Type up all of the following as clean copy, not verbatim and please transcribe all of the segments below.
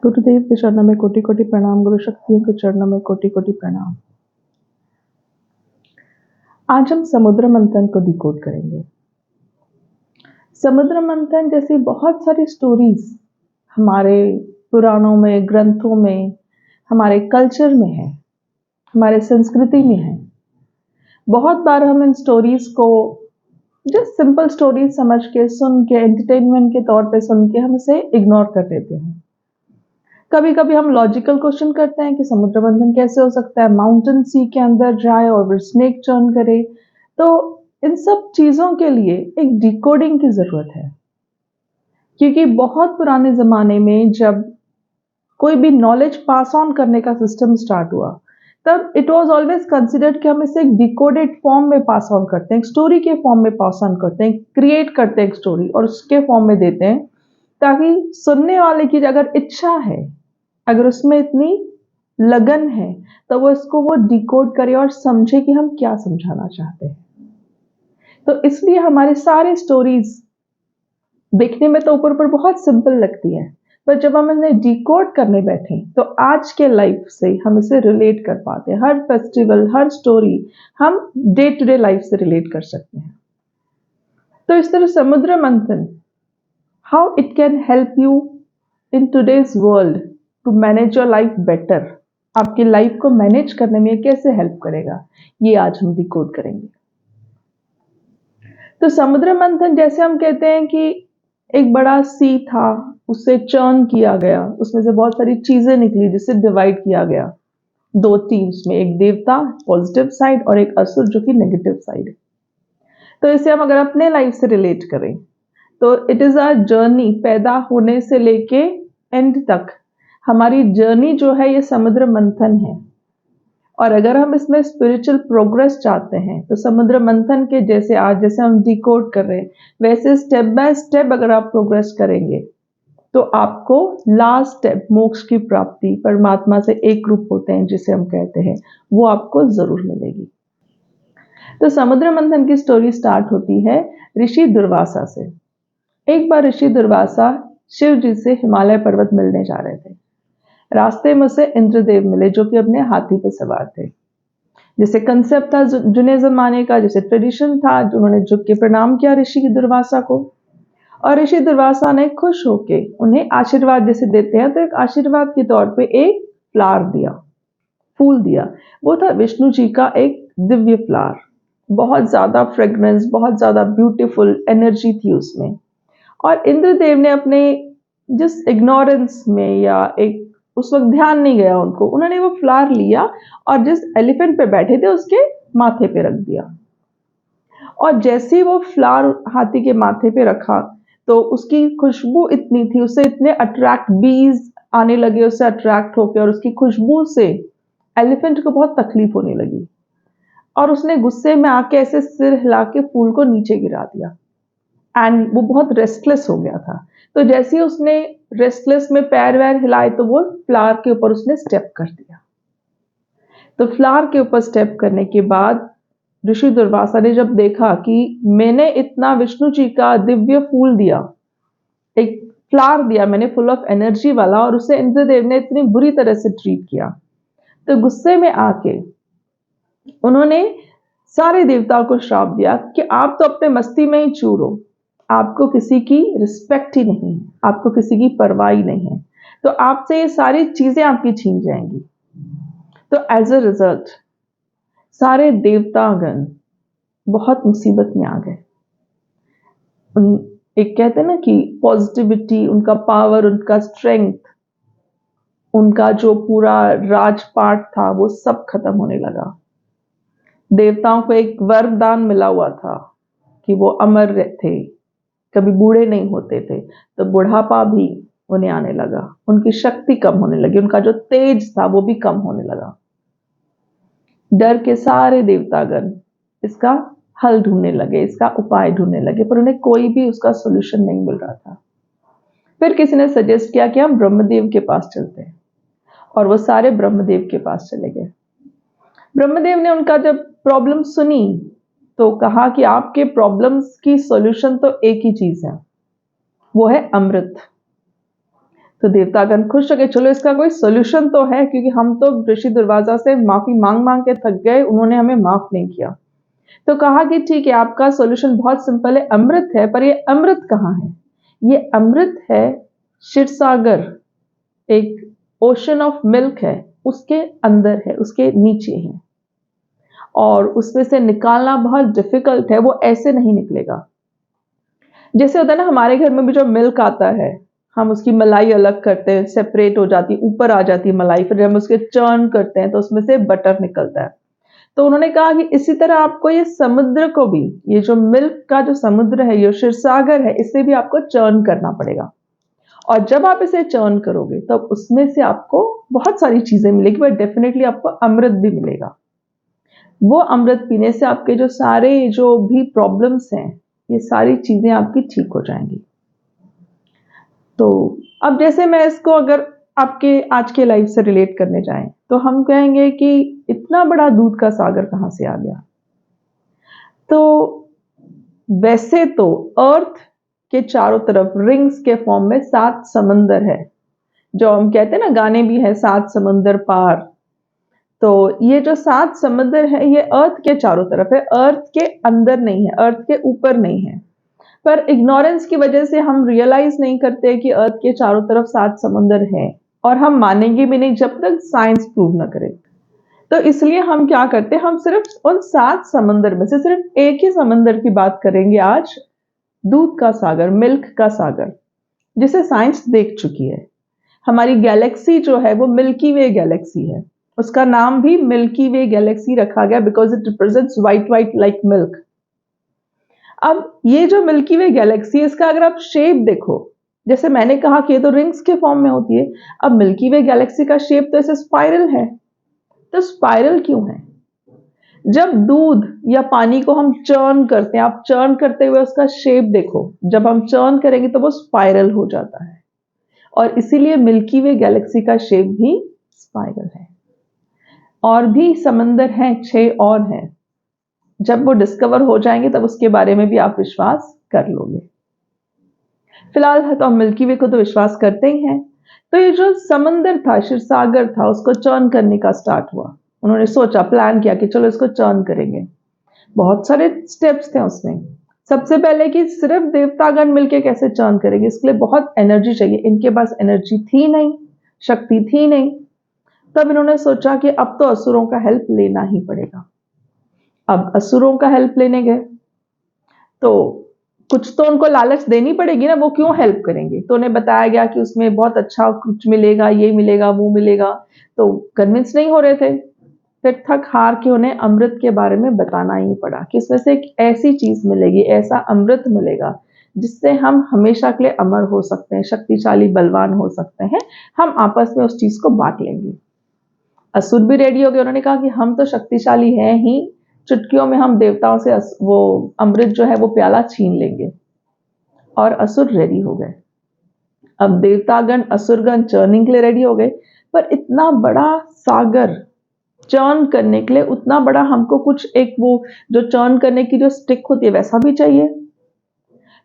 गुरुदेव के चरणों में कोटि कोटि प्रणाम। गुरु शक्तियों के चरणों में कोटि कोटि प्रणाम। आज हम समुद्र मंथन को डिकोड करेंगे। समुद्र मंथन जैसी बहुत सारी स्टोरीज हमारे पुराणों में, ग्रंथों में, हमारे कल्चर में है, हमारे संस्कृति में है। बहुत बार हम इन स्टोरीज को जस्ट सिंपल स्टोरीज समझ के, सुन के, एंटरटेनमेंट के तौर पे सुन के हम इसे इग्नोर कर देते हैं। कभी कभी हम लॉजिकल क्वेश्चन करते हैं कि समुद्र मंथन कैसे हो सकता है, माउंटेन सी के अंदर जाए और फिर स्नेक टर्न करे। तो इन सब चीजों के लिए एक डिकोडिंग की जरूरत है, क्योंकि बहुत पुराने जमाने में जब कोई भी नॉलेज पास ऑन करने का सिस्टम स्टार्ट हुआ, तब इट वाज ऑलवेज कंसिडर्ड कि हम इसे एक डिकोडेड फॉर्म में पास ऑन करते हैं, एक स्टोरी के फॉर्म में पास ऑन करते हैं, क्रिएट करते हैं एक स्टोरी और उसके फॉर्म में देते हैं, ताकि सुनने वाले की अगर इच्छा है, अगर उसमें इतनी लगन है, तो वो डिकोड करे और समझे कि हम क्या समझाना चाहते हैं। तो इसलिए हमारी सारी स्टोरीज देखने में तो ऊपर ऊपर बहुत सिंपल लगती है, पर जब हम इन्हें डिकोड करने बैठे तो आज के लाइफ से हम इसे रिलेट कर पाते हैं। हर फेस्टिवल, हर स्टोरी हम डे टू डे लाइफ से रिलेट कर सकते हैं। तो इस तरह Samudra Manthan, how it can help you in today's world to manage your life better, आपकी लाइफ को मैनेज करने में कैसे हेल्प करेगा, ये आज हम डिकोड करेंगे। तो समुद्र मंथन जैसे हम कहते हैं कि एक बड़ा सी था, उससे चर्न किया गया, उसमें से बहुत सारी चीजें निकली जिससे डिवाइड किया गया दो टीम्स में, एक देवता पॉजिटिव साइड और एक असुर जो कि नेगेटिव साइड। तो इसे हम अगर अपने लाइफ से रिलेट करें तो इट इज अ जर्नी, पैदा होने से लेके एंड तक हमारी जर्नी जो है ये समुद्र मंथन है। और अगर हम इसमें स्पिरिचुअल प्रोग्रेस चाहते हैं तो समुद्र मंथन के जैसे आज जैसे हम डिकोड कर रहे हैं, वैसे स्टेप बाय स्टेप अगर आप प्रोग्रेस करेंगे तो आपको लास्ट स्टेप, मोक्ष की प्राप्ति, परमात्मा से एक रूप होते हैं जिसे हम कहते हैं, वो आपको जरूर मिलेगी। तो समुद्र मंथन की स्टोरी स्टार्ट होती है ऋषि दुर्वासा से। एक बार ऋषि दुर्वासा शिव जी से हिमालय पर्वत मिलने जा रहे थे। रास्ते में उसे इंद्रदेव मिले जो कि अपने हाथी पर सवार थे। जैसे कंसेप्ट था जुने जमाने का, जैसे ट्रेडिशन था, उन्होंने झुक के प्रणाम किया ऋषि दुर्वासा को। और ऋषि दुर्वासा ने खुश होके उन्हें आशीर्वाद जैसे देते हैं, तो एक आशीर्वाद के तौर पे एक फ्लावर दिया, फूल दिया। वो था विष्णु जी का एक दिव्य फ्लावर, बहुत ज्यादा फ्रेग्रेंस, बहुत ज्यादा ब्यूटीफुल एनर्जी थी उसमें। और इंद्रदेव ने अपने जिस इग्नोरेंस में, या एक उस वक्त ध्यान नहीं गया उनको, उन्होंने वो फ्लावर लिया और जिस एलिफेंट पे बैठे थे उसके माथे पे रख दिया। और जैसे ही वो फ्लावर हाथी के माथे पे रखा तो उसकी खुशबू इतनी थी, उससे इतने अट्रैक्ट बीज आने लगे, उससे अट्रैक्ट होकर, और उसकी खुशबू से एलिफेंट को बहुत तकलीफ होने लगी। और उसने गुस्से में आके ऐसे सिर हिला के फूल को नीचे गिरा दिया एंड वो बहुत रेस्टलेस हो गया था। तो जैसे ही उसने रेस्टलेस में पैर वैर हिलाए तो वो फ्लावर के ऊपर उसने स्टेप कर दिया। तो फ्लावर के ऊपर स्टेप करने के बाद ऋषि दुर्वासा ने जब देखा कि मैंने इतना विष्णु जी का दिव्य फूल दिया, एक फ्लावर दिया मैंने फुल ऑफ एनर्जी वाला, और उसे इंद्रदेव ने इतनी बुरी तरह से ट्रीट किया, तो गुस्से में आके उन्होंने सारे देवताओं को श्राप दिया कि आप तो अपने मस्ती में ही चूर हो, आपको किसी की रिस्पेक्ट ही नहीं है, आपको किसी की परवाह ही नहीं है, तो आपसे ये सारी चीजें आपकी छीन जाएंगी। तो एज अ रिजल्ट सारे देवतागण बहुत मुसीबत में आ गए। एक कहते हैं ना कि पॉजिटिविटी, उनका पावर, उनका स्ट्रेंथ, उनका जो पूरा राजपाट था वो सब खत्म होने लगा। देवताओं को एक वरदान मिला हुआ था कि वो अमर थे, कभी बूढ़े नहीं होते थे, तो बुढ़ापा भी उन्हें आने लगा, उनकी शक्ति कम होने लगी, उनका जो तेज था वो भी कम होने लगा। डर के सारे देवतागण इसका हल ढूंढने लगे, इसका उपाय ढूंढने लगे, पर उन्हें कोई भी उसका सॉल्यूशन नहीं मिल रहा था। फिर किसी ने सजेस्ट किया कि हम ब्रह्मदेव के पास चलते हैं, और वो सारे ब्रह्मदेव के पास चले गए। ब्रह्मदेव ने उनका जब प्रॉब्लम सुनी तो कहा कि आपके प्रॉब्लम्स की सॉल्यूशन तो एक ही चीज है, वो है अमृत। तो देवतागण खुश हो गए, चलो इसका कोई सोल्यूशन तो है, क्योंकि हम तो ऋषि दुर्वासा से माफी मांग मांग के थक गए, उन्होंने हमें माफ नहीं किया। तो कहा कि ठीक है, आपका सोल्यूशन बहुत सिंपल है, अमृत है, पर ये अमृत कहाँ है? ये अमृत है क्षीरसागर, एक ओशन ऑफ मिल्क है, उसके अंदर है, उसके नीचे है, और उसमें से निकालना बहुत डिफिकल्ट है, वो ऐसे नहीं निकलेगा। जैसे होता है ना, हमारे घर में भी जो मिल्क आता है, हम उसकी मलाई अलग करते हैं, सेपरेट हो जाती है, ऊपर आ जाती है मलाई, फिर हम उसके चर्न करते हैं तो उसमें से बटर निकलता है। तो उन्होंने कहा कि इसी तरह आपको ये समुद्र को भी, ये जो मिल्क का जो समुद्र है, ये क्षीरसागर है, इसे भी आपको चर्न करना पड़ेगा। और जब आप इसे चर्न करोगे तब उसमें से आपको बहुत सारी चीजें मिलेगी, बट डेफिनेटली आपको अमृत भी मिलेगा। वो अमृत पीने से आपके जो सारे जो भी प्रॉब्लम्स हैं, ये सारी चीजें आपकी ठीक हो जाएंगी। तो अब जैसे मैं इसको अगर आपके आज के लाइफ से रिलेट करने जाएं, तो हम कहेंगे कि इतना बड़ा दूध का सागर कहाँ से आ गया? तो वैसे तो अर्थ के चारों तरफ रिंग्स के फॉर्म में 7 समंदर है, जो हम कहते हैं ना, गाने भी है 7 समंदर पार। तो ये जो 7 समंदर है, ये अर्थ के चारों तरफ है, अर्थ के अंदर नहीं है, अर्थ के ऊपर नहीं है। पर इग्नोरेंस की वजह से हम रियलाइज नहीं करते कि अर्थ के चारों तरफ 7 समंदर हैं, और हम मानेंगे भी नहीं जब तक साइंस प्रूव ना करे। तो इसलिए हम क्या करते हैं, हम सिर्फ उन 7 समंदर में से सिर्फ एक ही समंदर की बात करेंगे आज, दूध का सागर, मिल्क का सागर, जिसे साइंस देख चुकी है। हमारी गैलेक्सी जो है वो मिल्की वे गैलेक्सी है, उसका नाम भी मिल्की वे गैलेक्सी रखा गया because it represents white white like milk. अब ये जो मिल्की वे गैलेक्सी, इसका अगर आप शेप देखो, जैसे मैंने कहा कि ये तो रिंग्स के फॉर्म में होती है, अब मिल्की वे गैलेक्सी का शेप तो ऐसे स्पाइरल है। तो स्पाइरल क्यों है? जब दूध या पानी को हम चर्न करते हैं, आप चर्न करते हुए उसका शेप देखो, जब हम चर्न करेंगे तो वो स्पाइरल हो जाता है, और इसीलिए मिल्की वे गैलेक्सी का शेप भी स्पाइरल है। और भी समंदर हैं, 6 और हैं, जब वो डिस्कवर हो जाएंगे तब उसके बारे में भी आप विश्वास कर लोगे। फिलहाल तो हम मिल्की वे को तो विश्वास करते ही हैं। तो ये जो समंदर था, क्षीरसागर था, उसको चर्न करने का स्टार्ट हुआ। उन्होंने सोचा, प्लान किया कि चलो इसको चर्न करेंगे। बहुत सारे स्टेप्स थे उसमें। सबसे पहले कि सिर्फ देवतागण मिलके कैसे चर्न करेंगे, इसके लिए बहुत एनर्जी चाहिए। इनके पास एनर्जी थी नहीं, शक्ति थी नहीं। तब इन्होंने सोचा कि अब तो असुरों का हेल्प लेना ही पड़ेगा। अब असुरों का हेल्प लेने गए तो कुछ तो उनको लालच देनी पड़ेगी ना, वो क्यों हेल्प करेंगे? तो उन्हें बताया गया कि उसमें बहुत अच्छा कुछ मिलेगा, ये मिलेगा, वो मिलेगा। तो कन्विंस नहीं हो रहे थे। फिर थक हार के उन्हें अमृत के बारे में बताना ही पड़ा कि इसमें से एक ऐसी चीज मिलेगी, ऐसा अमृत मिलेगा जिससे हम हमेशा के लिए अमर हो सकते हैं, शक्तिशाली बलवान हो सकते हैं। हम आपस में उस चीज को बांट लेंगे। असुर भी रेडी हो गए। उन्होंने कहा कि हम तो शक्तिशाली हैं ही, चुटकियों में हम देवताओं से वो अमृत जो है वो प्याला छीन लेंगे। और असुर रेडी हो गए। अब देवतागण असुरगण चर्निंग के लिए रेडी हो गए, पर इतना बड़ा सागर चर्न करने के लिए, उतना बड़ा हमको कुछ एक वो जो चर्न करने की जो स्टिक होती है वैसा भी चाहिए।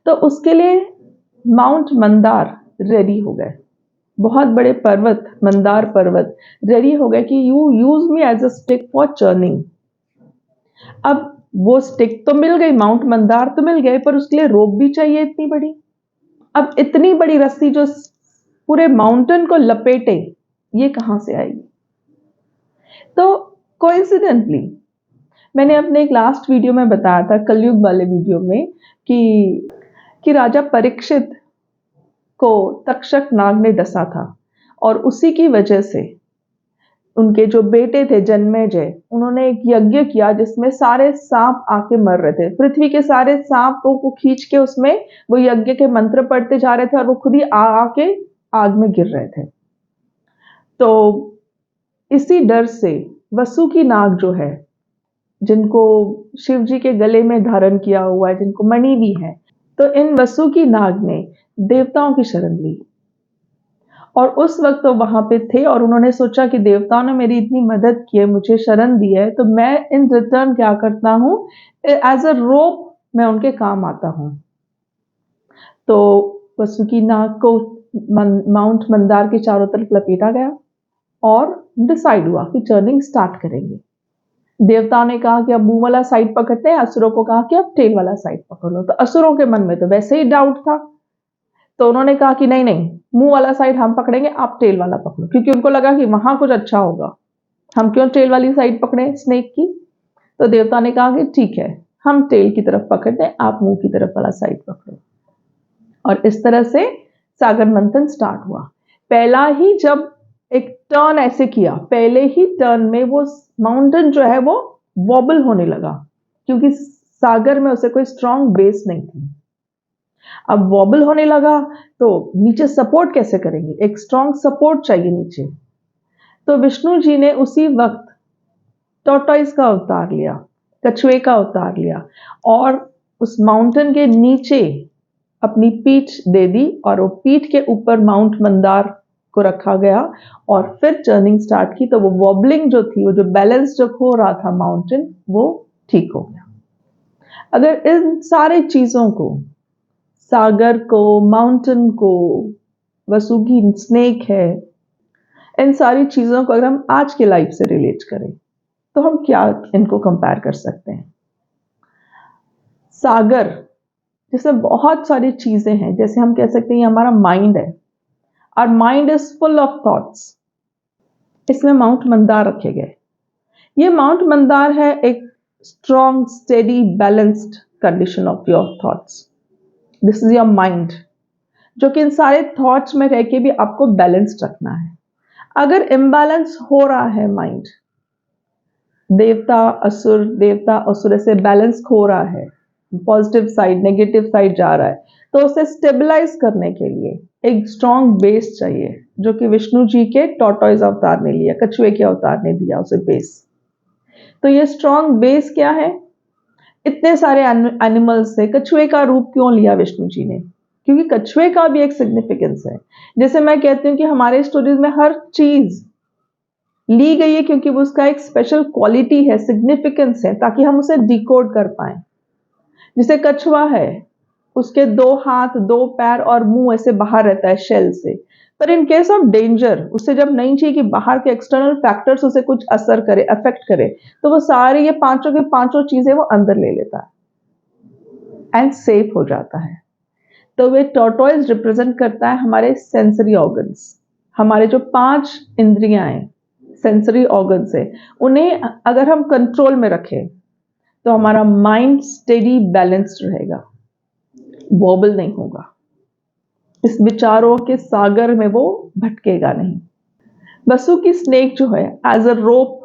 तो उसके लिए माउंट मंदार रेडी हो गए। बहुत बड़े पर्वत, मंदार पर्वत रेडी हो गए कि you use me as a stick for churning. अब वो स्टिक तो मिल गई, माउंट मंदार तो मिल गए, पर उसके लिए रोप भी चाहिए इतनी बड़ी। अब इतनी बड़ी रस्सी जो पूरे माउंटेन को लपेटे, ये कहां से आएगी? तो कोइंसिडेंटली मैंने अपने एक लास्ट वीडियो में बताया था, कलयुग वाले वीडियो में, कि राजा परीक्षित को तक्षक नाग ने डसा था, और उसी की वजह से उनके जो बेटे थे जन्मेजय, उन्होंने एक यज्ञ किया जिसमें सारे सांप आके मर रहे थे। पृथ्वी के सारे सांपों को खींच के उसमें वो यज्ञ के मंत्र पढ़ते जा रहे थे, और वो खुद ही आके आग में गिर रहे थे। तो इसी डर से वसु की नाग जो है, जिनको शिव जी के गले में धारण किया हुआ है, जिनको मणि भी है, तो इन वसु की नाग ने देवताओं की शरण ली। और उस वक्त तो वहां पे थे, और उन्होंने सोचा कि देवताओं ने मेरी इतनी मदद की है, मुझे शरण दी है, तो मैं इन रिटर्न क्या करता हूं, एज अ रोप मैं उनके काम आता हूं। तो वसु की नाग को माउंट मंदार के चारों तरफ लपेटा गया और डिसाइड हुआ कि चर्निंग स्टार्ट करेंगे। देवताओं ने कहा कि अब मुंह वाला साइड पकड़ते हैं, असुरों को कहा कि अब टेल वाला साइड पकड़ लो। तो असुरों के मन में तो वैसे ही डाउट था, तो उन्होंने कहा कि नहीं नहीं, मुंह वाला साइड हम पकड़ेंगे, आप टेल वाला पकड़ो, क्योंकि उनको लगा कि वहां कुछ अच्छा होगा, हम क्यों टेल वाली साइड पकड़े स्नेक की। तो देवता ने कहा कि ठीक है, हम टेल की तरफ पकड़ते हैं, आप मुंह की तरफ वाला साइड पकड़ो। और इस तरह से सागर मंथन स्टार्ट हुआ। पहला ही जब एक टर्न ऐसे किया, पहले ही टर्न में वो माउंटेन जो है वो वॉबल होने लगा, क्योंकि सागर में उसे कोई स्ट्रांग बेस नहीं थी। अब वॉबल होने लगा तो नीचे सपोर्ट कैसे करेंगे, एक स्ट्रांग सपोर्ट चाहिए नीचे। तो विष्णु जी ने उसी वक्त टॉर्टॉइस का अवतार लिया, कछुए का अवतार लिया, और उस माउंटेन के नीचे अपनी पीठ दे दी, और वो पीठ के ऊपर माउंट मंदार को रखा गया, और फिर टर्निंग स्टार्ट की। तो वो वॉबलिंग जो थी, वो जो बैलेंस जो खो रहा था माउंटेन, वो ठीक हो गया। अगर इन सारे चीजों को, सागर को, माउंटेन को, वसुकी स्नेक है, इन सारी चीजों को अगर हम आज के लाइफ से रिलेट करें तो हम क्या इनको कंपेयर कर सकते हैं। सागर जिसमें बहुत सारी चीजें हैं, जैसे हम कह सकते हैं ये हमारा माइंड है, और mind is full of thoughts. इसमें माउंट मंदार रखे गए। ये माउंट मंदार है एक strong, steady, balanced condition of your thoughts. This is your mind, जो कि इन सारे थॉट्स में रह के भी आपको बैलेंस्ड रखना है। अगर इम्बैलेंस हो रहा है माइंड, देवता असुर से बैलेंस खो रहा है, पॉजिटिव साइड नेगेटिव साइड जा रहा है, तो उसे स्टेबलाइज करने के लिए एक स्ट्रॉन्ग बेस चाहिए, जो कि विष्णु जी के टॉर्टॉइज अवतार ने लिया, कछुए के अवतार ने दिया उसे बेस। तो ये स्ट्रॉन्ग बेस क्या है? इतने सारे एनिमल्स से कछुए का रूप क्यों लिया विष्णु जी ने? क्योंकि कछुए का भी एक सिग्निफिकेंस है। जैसे मैं कहती हूँ कि हमारे स्टोरीज में हर चीज ली गई है क्योंकि वो उसका एक स्पेशल क्वालिटी है, सिग्निफिकेंस है, ताकि हम उसे डिकोड कर पाए। जैसे कछुआ है, उसके 2 हाथ, 2 पैर और मुंह ऐसे बाहर रहता है शेल से, पर इन केस ऑफ डेंजर उसे जब नहीं चाहिए कि बाहर के एक्सटर्नल फैक्टर्स उसे कुछ असर करे, अफेक्ट करे, तो वो सारे ये पांचों के पांचों चीजें वो अंदर ले लेता है एंड सेफ हो जाता है। तो वे टॉर्टोइज रिप्रेजेंट करता है हमारे सेंसरी ऑर्गन्स, हमारे जो 5 इंद्रियां हैं, सेंसरी ऑर्गन्स है, उन्हें अगर हम कंट्रोल में रखें तो हमारा माइंड स्टेडी बैलेंस्ड रहेगा, वॉबल नहीं होगा, इस विचारों के सागर में वो भटकेगा नहीं। वसुकी स्नेक जो है एज अ रोप,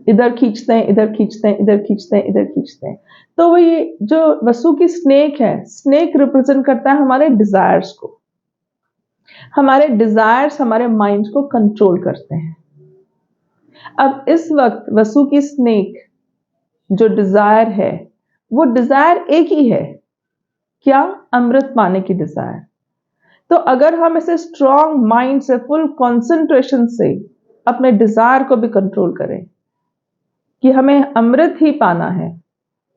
इधर खींचते हैं, इधर खींचते हैं, इधर खींचते हैं, इधर खींचते हैं। तो वो ये जो वसुकी स्नेक है, स्नेक रिप्रेजेंट करता है हमारे डिजायर्स को। हमारे डिजायर्स हमारे माइंड को कंट्रोल करते हैं। अब इस वक्त वसुकी स्नेक जो डिजायर है, वो डिजायर एक ही है, क्या? अमृत पाने की डिजायर। तो अगर हम इसे स्ट्रॉन्ग माइंड से, फुल कंसंट्रेशन से अपने डिजायर को भी कंट्रोल करें कि हमें अमृत ही पाना है,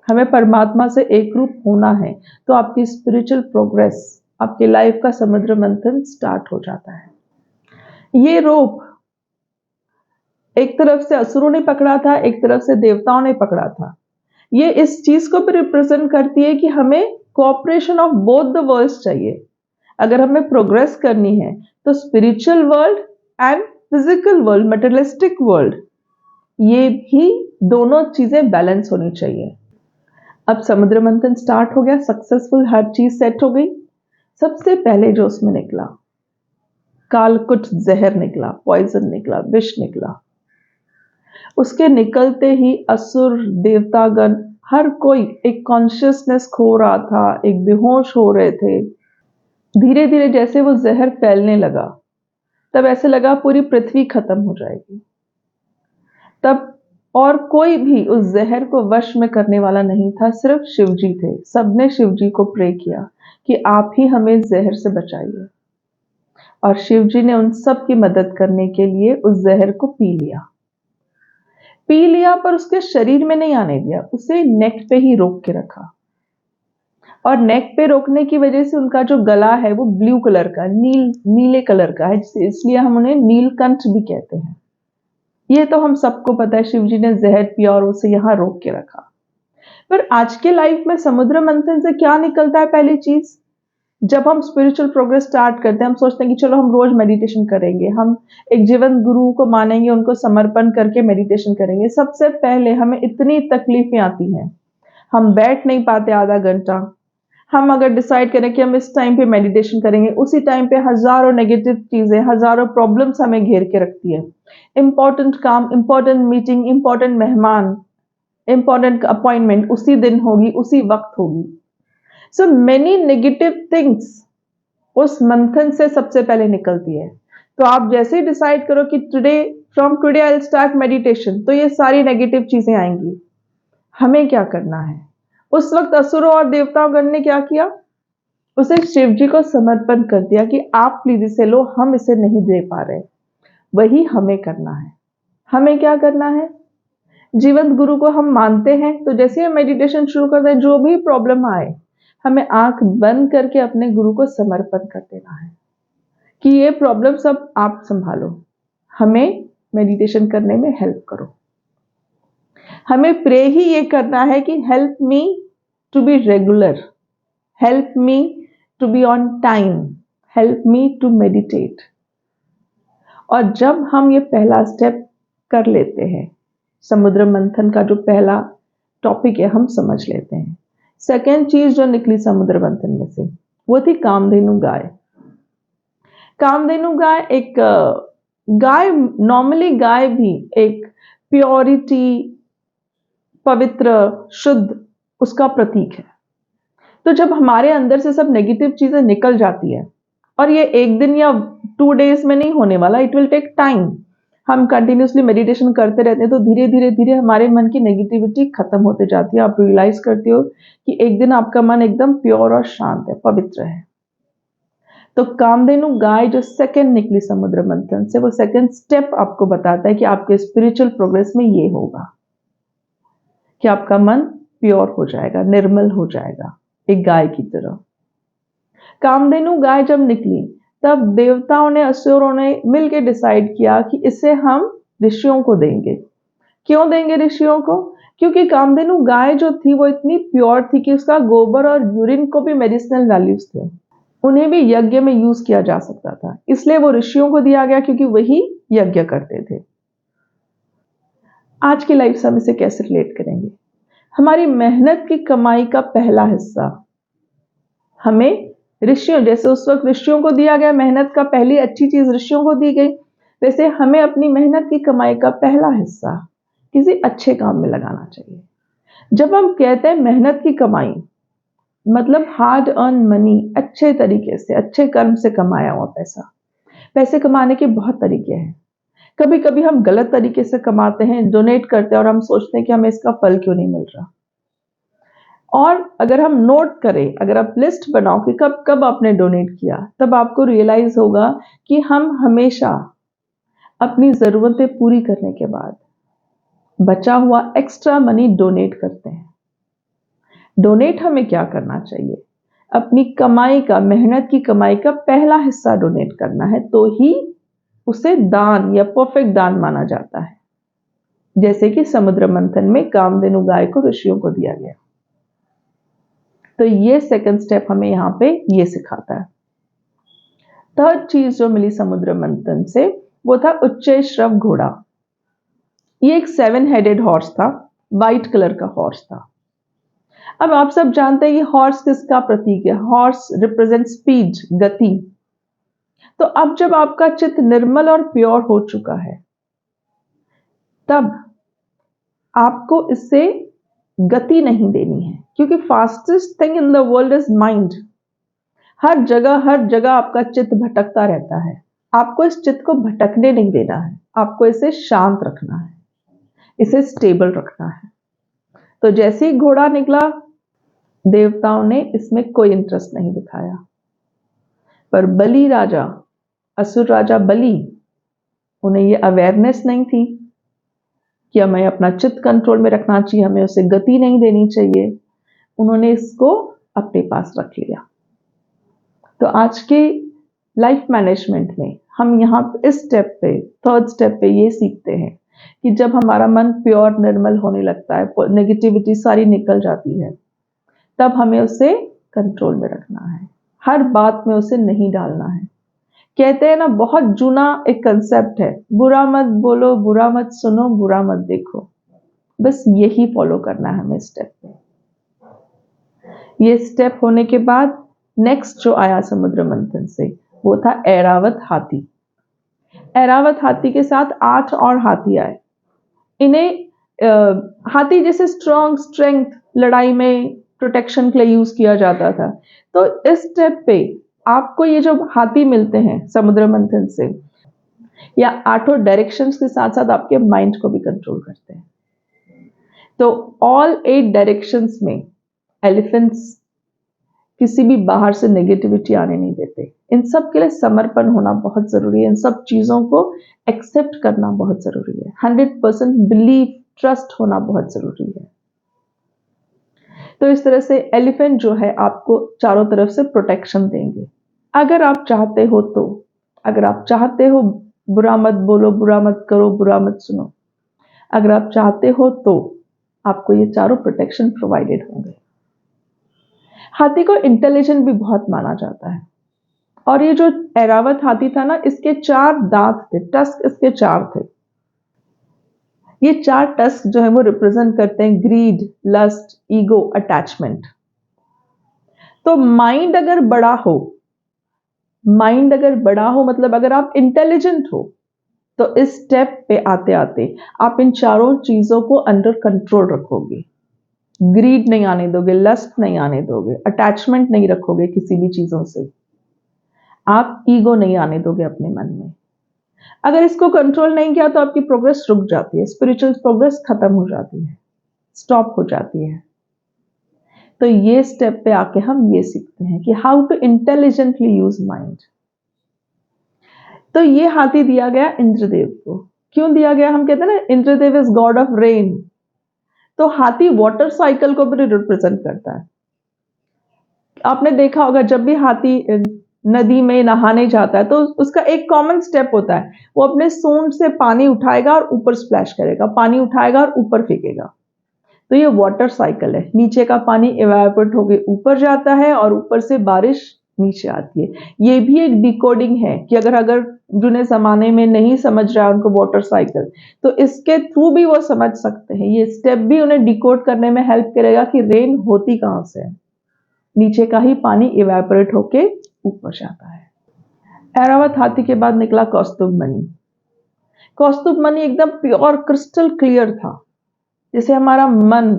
हमें परमात्मा से एक रूप होना है, तो आपकी स्पिरिचुअल प्रोग्रेस, आपकी लाइफ का समुद्र मंथन स्टार्ट हो जाता है। ये रोप एक तरफ से असुरों ने पकड़ा था, एक तरफ से देवताओं ने पकड़ा था। ये इस चीज को भी रिप्रेजेंट करती है कि हमें cooperation of both the worlds चाहिए। अगर हमें प्रोग्रेस करनी है तो spiritual world and physical world, materialistic world, ये भी दोनों चीजें बैलेंस होनी चाहिए। अब समुद्र मंथन स्टार्ट हो गया, सक्सेसफुल, हर चीज सेट हो गई। सबसे पहले जो उसमें निकला, कालकुट जहर निकला, पॉइजन निकला, विष निकला। उसके निकलते ही असुर, देवतागण, हर कोई एक कॉन्शियसनेस खो रहा था, एक बेहोश हो रहे थे। धीरे धीरे जैसे वो जहर फैलने लगा, तब ऐसे लगा पूरी पृथ्वी खत्म हो जाएगी। तब और कोई भी उस जहर को वश में करने वाला नहीं था, सिर्फ शिवजी थे। सबने शिवजी को प्रे किया कि आप ही हमें जहर से बचाइए, और शिवजी ने उन सब की मदद करने के लिए उस जहर को पी लिया। पर उसके शरीर में नहीं आने दिया, उसे नेक पे ही रोक के रखा। और नेक पे रोकने की वजह से उनका जो गला है वो ब्लू कलर का, नीले कलर का है, इसलिए हम उन्हें नीलकंठ भी कहते हैं। ये तो हम सबको पता है, शिव जी ने जहर पिया और उसे यहाँ रोक के रखा। पर आज के लाइफ में समुद्र मंथन से क्या निकलता है? पहली चीज, जब हम स्पिरिचुअल प्रोग्रेस स्टार्ट करते हैं, हम सोचते हैं कि चलो हम रोज मेडिटेशन करेंगे, हम एक जीवन गुरु को मानेंगे, उनको समर्पण करके मेडिटेशन करेंगे। सबसे पहले हमें इतनी तकलीफें आती हैं, हम बैठ नहीं पाते आधा घंटा। हम अगर डिसाइड करें कि हम इस टाइम पे मेडिटेशन करेंगे, उसी टाइम पे हजारों नेगेटिव चीजें, हजारों प्रॉब्लम्स हमें घेर के रखती है। इंपॉर्टेंट काम, इंपॉर्टेंट मीटिंग, इंपॉर्टेंट मेहमान, इंपॉर्टेंट अपॉइंटमेंट उसी दिन होगी, उसी वक्त होगी। सो मेनी नेगेटिव थिंग्स उस मंथन से सबसे पहले निकलती है। तो आप जैसे ही डिसाइड करो कि from today I will start meditation, तो ये सारी नेगेटिव चीजें आएंगी। हमें क्या करना है? उस वक्त असुरों और देवतागण ने क्या किया? उसे शिव जी को समर्पण कर दिया कि आप प्लीज इसे लो, हम इसे नहीं दे पा रहे। वही हमें करना है। हमें क्या करना है? जीवंत गुरु को हम मानते हैं, तो जैसे हम मेडिटेशन शुरू करते हैं, जो भी प्रॉब्लम आए, हमें आंख बंद करके अपने गुरु को समर्पण कर देना है कि ये प्रॉब्लम सब आप संभालो, हमें मेडिटेशन करने में हेल्प करो। हमें प्रे ही ये करना है कि help me to be regular, help me to be on time, help me to meditate. और जब हम ये पहला स्टेप कर लेते हैं, समुद्र मंथन का जो पहला टॉपिक है हम समझ लेते हैं, सेकेंड चीज जो निकली समुद्र मंथन में से, वो थी कामधेनु गाय। कामधेनु गाय एक गाय, नॉर्मली गाय भी एक प्योरिटी, पवित्र, शुद्ध उसका प्रतीक है। तो जब हमारे अंदर से सब नेगेटिव चीजें निकल जाती है, और ये एक दिन या 2 डेज में नहीं होने वाला, इट विल टेक टाइम। हम कंटिन्यूसली मेडिटेशन करते रहते हैं तो धीरे धीरे धीरे हमारे मन की नेगेटिविटी खत्म होते जाती है। आप रियलाइज करते हो कि एक दिन आपका मन एकदम प्योर और शांत है, पवित्र है। तो कामधेनु गाय जो सेकंड निकली समुद्र मंथन से, वो सेकंड स्टेप आपको बताता है कि आपके स्पिरिचुअल प्रोग्रेस में ये होगा कि आपका मन प्योर हो जाएगा, निर्मल हो जाएगा, एक गाय की तरह। कामधेनु गाय जब निकली, तब देवताओं ने, असुरों ने मिलकर डिसाइड किया कि इसे हम ऋषियों को देंगे। क्यों देंगे ऋषियों को? क्योंकि कामधेनु गाय जो थी वो इतनी प्योर थी कि उसका गोबर और यूरिन को भी मेडिसिनल वैल्यूज थे, उन्हें भी यज्ञ में यूज किया जा सकता था, इसलिए वो ऋषियों को दिया गया क्योंकि वही यज्ञ करते थे। आज की लाइफ से हम इसे कैसे रिलेट करेंगे? हमारी मेहनत की कमाई का पहला हिस्सा हमें ऋषियों, जैसे उस वक्त ऋषियों को दिया गया, मेहनत का पहली अच्छी चीज ऋषियों को दी गई, वैसे हमें अपनी मेहनत की कमाई का पहला हिस्सा किसी अच्छे काम में लगाना चाहिए। जब हम कहते हैं मेहनत की कमाई, मतलब हार्ड अर्न मनी, अच्छे तरीके से, अच्छे कर्म से कमाया हुआ पैसा। पैसे कमाने के बहुत तरीके हैं। कभी कभी हम गलत तरीके से कमाते हैं, डोनेट करते हैं और हम सोचते हैं कि हमें इसका फल क्यों नहीं मिल रहा। और अगर हम नोट करें, अगर आप लिस्ट बनाओ कि कब कब आपने डोनेट किया, तब आपको रियलाइज होगा कि हम हमेशा अपनी जरूरतें पूरी करने के बाद बचा हुआ एक्स्ट्रा मनी डोनेट करते हैं। डोनेट हमें क्या करना चाहिए? अपनी कमाई का, मेहनत की कमाई का पहला हिस्सा डोनेट करना है, तो ही उसे दान या परफेक्ट दान माना जाता है। जैसे कि समुद्र मंथन में कामधेनु गाय को ऋषियों को दिया गया। तो ये सेकंड स्टेप हमें यहाँ पे ये सिखाता है। थर्ड चीज जो मिली समुद्र मंथन से, वो था उच्चैश्रव घोड़ा। ये एक 7 हेडेड हॉर्स था, वाइट कलर का हॉर्स था। अब आप सब जानते हैं ये हॉर्स किसका प्रतीक है? हॉर्स रिप्रेजेंट स्पीड, गति। तो अब जब आपका चित्त निर्मल और प्योर हो चुका है, तब आपको इससे गति नहीं देनी है, क्योंकि fastest thing in the world is mind. हर जगह आपका चित्त भटकता रहता है। आपको इस चित्त को भटकने नहीं देना है, आपको इसे शांत रखना है, इसे स्टेबल रखना है। तो जैसे ही घोड़ा निकला, देवताओं ने इसमें कोई इंटरेस्ट नहीं दिखाया, पर बलि राजा, असुर राजा बलि, उन्हें ये अवेयरनेस नहीं थी कि हमें अपना चित्त कंट्रोल में रखना चाहिए, हमें उसे गति नहीं देनी चाहिए। उन्होंने इसको अपने पास रख लिया। तो आज के लाइफ मैनेजमेंट में हम यहाँ इस स्टेप पे, थर्ड स्टेप पे ये सीखते हैं कि जब हमारा मन प्योर निर्मल होने लगता है, नेगेटिविटी सारी निकल जाती है, तब हमें उसे कंट्रोल में रखना है, हर बात में उसे नहीं डालना है। कहते हैं ना, बहुत जूना एक कंसेप्ट है, बुरा मत बोलो, बुरा मत सुनो, बुरा मत देखो। बस यही फॉलो करना है हमें स्टेप पे। ये स्टेप होने के बाद नेक्स्ट जो आया समुद्र मंथन से, वो था ऐरावत हाथी। ऐरावत हाथी के साथ 8 और हाथी आए। इन्हें हाथी जैसे स्ट्रेंथ लड़ाई में प्रोटेक्शन के लिए यूज किया जाता था। तो इस स्टेप पे आपको ये जो हाथी मिलते हैं समुद्र मंथन से, या 8 डायरेक्शंस के साथ साथ आपके माइंड को भी कंट्रोल करते हैं। तो ऑल 8 डायरेक्शंस में एलिफेंट्स किसी भी बाहर से नेगेटिविटी आने नहीं देते। इन सब के लिए समर्पण होना बहुत जरूरी है, इन सब चीजों को एक्सेप्ट करना बहुत जरूरी है, 100% बिलीव, ट्रस्ट होना बहुत जरूरी है। तो इस तरह से एलिफेंट जो है आपको चारों तरफ से प्रोटेक्शन देंगे। अगर आप चाहते हो तो, अगर आप चाहते हो बुरा मत बोलो, बुरा मत करो, बुरा मत सुनो, अगर आप चाहते हो तो आपको ये चारों प्रोटेक्शन प्रोवाइडेड होंगे। हाथी को इंटेलिजेंट भी बहुत माना जाता है, और ये जो ऐरावत हाथी था ना, इसके 4 दांत थे, टस्क इसके 4 थे। ये 4 टस्क जो है वो रिप्रेजेंट करते हैं ग्रीड, लस्ट, ईगो, अटैचमेंट। तो माइंड अगर बड़ा हो, माइंड अगर बड़ा हो मतलब अगर आप इंटेलिजेंट हो, तो इस स्टेप पे आते आते आप इन चारों चीजों को अंडर कंट्रोल रखोगे। ग्रीड नहीं आने दोगे, लस्ट नहीं आने दोगे, अटैचमेंट नहीं रखोगे किसी भी चीजों से, आप ईगो नहीं आने दोगे अपने मन में। अगर इसको कंट्रोल नहीं किया तो आपकी प्रोग्रेस रुक जाती है, स्पिरिचुअल प्रोग्रेस खत्म हो जाती है, स्टॉप हो जाती है। तो ये स्टेप पे आके हम ये सीखते हैं कि how to intelligently use mind. तो ये हाथी दिया गया इंद्रदेव को। क्यों दिया गया? हम कहते हैं ना, Indradev is God of rain. तो हाथी वाटर साइकिल को भी रिप्रेजेंट करता है। आपने देखा होगा जब भी हाथी नदी में नहाने जाता है तो उसका एक कॉमन स्टेप होता है, वो अपने सूंड से पानी उठाएगा और ऊपर स्प्लैश करेगा, पानी उठाएगा और ऊपर फेंकेगा। तो ये वाटर साइकिल है, नीचे का पानी इवेपोरेट होकर ऊपर जाता है और ऊपर से बारिश नीचे आती है। ये भी एक डिकोडिंग है कि अगर जुने जमाने में नहीं समझ रहा है उनको वाटर साइकिल, तो इसके थ्रू भी वो समझ सकते हैं। ये स्टेप भी उन्हें डिकोड करने में हेल्प करेगा कि रेन होती कहां से है, नीचे का ही पानी इवेपोरेट होके ऊपर जाता है। ऐरावत हाथी के बाद निकला कौस्तुभ मणि। कौस्तुभ मणि एकदम प्योर क्रिस्टल क्लियर था। जैसे हमारा मन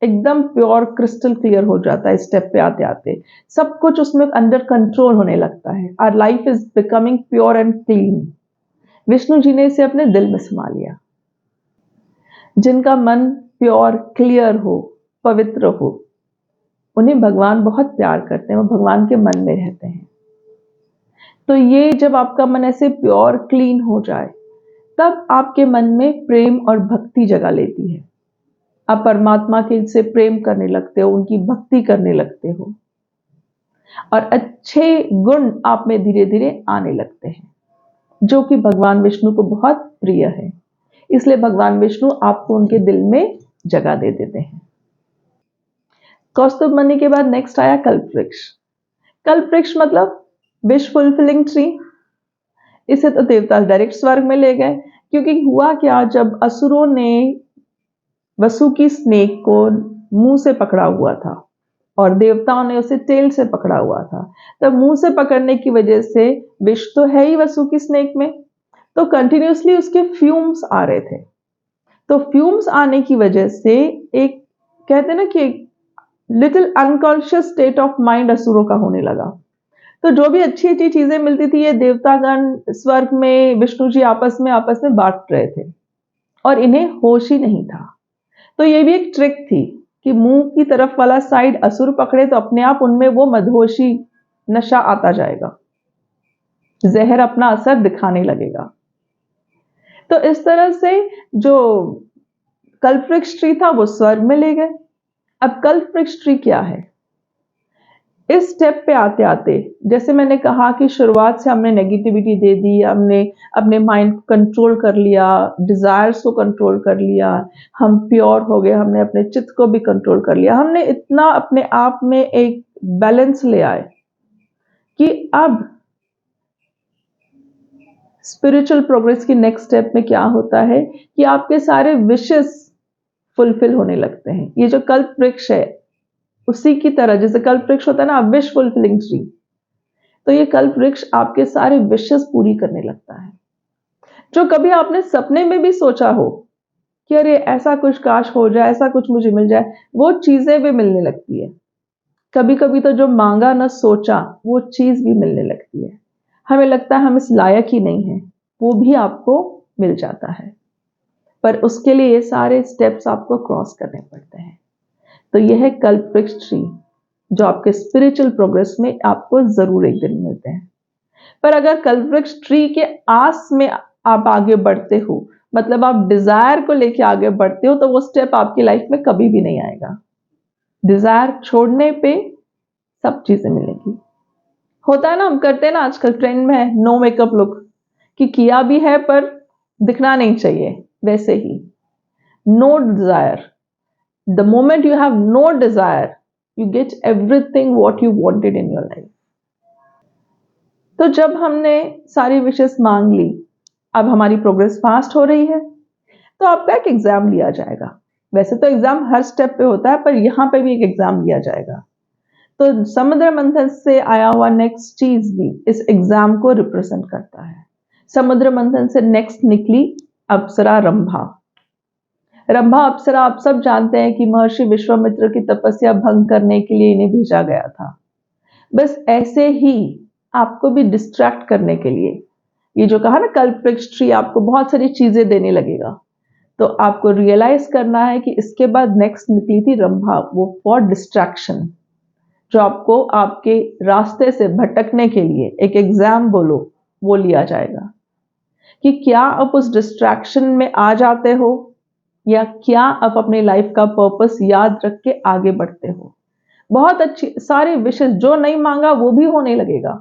एकदम प्योर क्रिस्टल क्लियर हो जाता है स्टेप पे आते आते, सब कुछ उसमें अंडर कंट्रोल होने लगता है। Our life is becoming pure and clean. Vishnu ji ने इसे अपने दिल में समा लिया। जिनका मन प्योर क्लियर हो, पवित्र हो, उन्हें भगवान बहुत प्यार करते हैं, वो भगवान के मन में रहते हैं। तो ये जब आपका मन ऐसे प्योर क्लीन हो जाए, तब आपके मन में प्रेम और भक्ति जगह लेती है। आप परमात्मा के से प्रेम करने लगते हो, उनकी भक्ति करने लगते हो, और अच्छे गुण आप में धीरे धीरे आने लगते हैं, जो कि भगवान विष्णु को बहुत प्रिय है। इसलिए भगवान विष्णु आपको उनके दिल में जगह दे देते हैं। कौस्तुभ मणि के बाद नेक्स्ट आया कल्प वृक्ष। कल्प वृक्ष मतलब विश फुलफिलिंग ट्री। इसे तो देवता डायरेक्ट स्वर्ग में ले गए, क्योंकि हुआ क्या, जब असुरों ने वसुकी स्नेक को मुंह से पकड़ा हुआ था और देवताओं ने उसे टेल से पकड़ा हुआ था, तब मुंह से पकड़ने की वजह से विष तो है ही वसुकी स्नेक में, तो कंटिन्यूसली उसके फ्यूम्स आ रहे थे। तो फ्यूम्स आने की वजह से एक, कहते हैं ना कि little unconscious state of mind असुरों का होने लगा। तो जो भी अच्छी अच्छी चीजें मिलती थी, ये देवतागण स्वर्ग में विष्णु जी आपस में बांट रहे थे, और इन्हें होश ही नहीं था। तो ये भी एक ट्रिक थी कि मुंह की तरफ वाला साइड असुर पकड़े तो अपने आप उनमें वो मदहोशी नशा आता जाएगा, जहर अपना असर दिखाने लगेगा। तो इस तरह से जो कल्प वृक्ष ट्री था वो स्वर्ग में ले गए। अब कल्प वृक्ष ट्री क्या है? इस स्टेप पे आते आते, जैसे मैंने कहा कि शुरुआत से हमने नेगेटिविटी दे दी, हमने अपने माइंड को कंट्रोल कर लिया, डिजायर्स को कंट्रोल कर लिया, हम प्योर हो गए, हमने अपने चित्त को भी कंट्रोल कर लिया, हमने इतना अपने आप में एक बैलेंस ले आए कि अब स्पिरिचुअल प्रोग्रेस की नेक्स्ट स्टेप में क्या होता है कि आपके सारे विशेस फुलफिल होने लगते हैं। ये जो कल्प वृक्ष है, उसी की तरह जैसे कल्प वृक्ष होता है ना, विश फुलफिलिंग ट्री, तो ये कल्प वृक्ष आपके सारे विशेस पूरी करने लगता है। जो कभी आपने सपने में भी सोचा हो कि अरे ऐसा कुछ काश हो जाए, ऐसा कुछ मुझे मिल जाए, वो चीजें भी मिलने लगती है। कभी कभी तो जो मांगा न सोचा वो चीज भी मिलने लगती है। हमें लगता है हम इस लायक ही नहीं है, वो भी आपको मिल जाता है, पर उसके लिए ये सारे स्टेप्स आपको क्रॉस करने पड़ते हैं। तो यह है कल्प वृक्ष ट्री, जो आपके स्पिरिचुअल प्रोग्रेस में आपको जरूर एक दिन मिलते हैं। पर अगर कल्प वृक्ष ट्री के आस में आप आगे बढ़ते हो, मतलब आप डिजायर को लेके आगे बढ़ते हो, तो वो स्टेप आपकी लाइफ में कभी भी नहीं आएगा। डिजायर छोड़ने पे सब चीजें मिलेंगी। होता है ना, हम करते हैं ना, आजकल ट्रेंड में है नो मेकअप लुक, कि किया भी है पर दिखना नहीं चाहिए। वैसे ही no desire, the moment you have no desire, you get everything what you wanted in your life. तो जब हमने सारी विशेष मांग ली, अब हमारी प्रोग्रेस फास्ट हो रही है, तो आपका एक एग्जाम लिया जाएगा। वैसे तो एग्जाम हर स्टेप पे होता है, पर यहां पे भी एक एग्जाम लिया जाएगा। तो समुद्र मंथन से आया हुआ नेक्स्ट चीज भी इस एग्जाम को रिप्रेजेंट करता है। समुद्र मंथन से नेक्स्ट निकली अप्सरा रंभा। रंभा अप्सरा आप सब जानते हैं कि महर्षि विश्वामित्र की तपस्या भंग करने के लिए इन्हें भेजा गया था। बस ऐसे ही आपको भी डिस्ट्रैक्ट करने के लिए, ये जो कहा ना कल्प वृक्ष ट्री आपको बहुत सारी चीजें देने लगेगा, तो आपको रियलाइज करना है कि इसके बाद नेक्स्ट निकली थी रंभा, वो फॉर डिस्ट्रैक्शन, जो आपको आपके रास्ते से भटकने के लिए एक एग्जाम बोलो वो लिया जाएगा कि क्या आप उस डिस्ट्रैक्शन में आ जाते हो या क्या आप अपने लाइफ का पर्पस याद रख के आगे बढ़ते हो। बहुत अच्छी सारे विशेष जो नहीं मांगा वो भी होने लगेगा।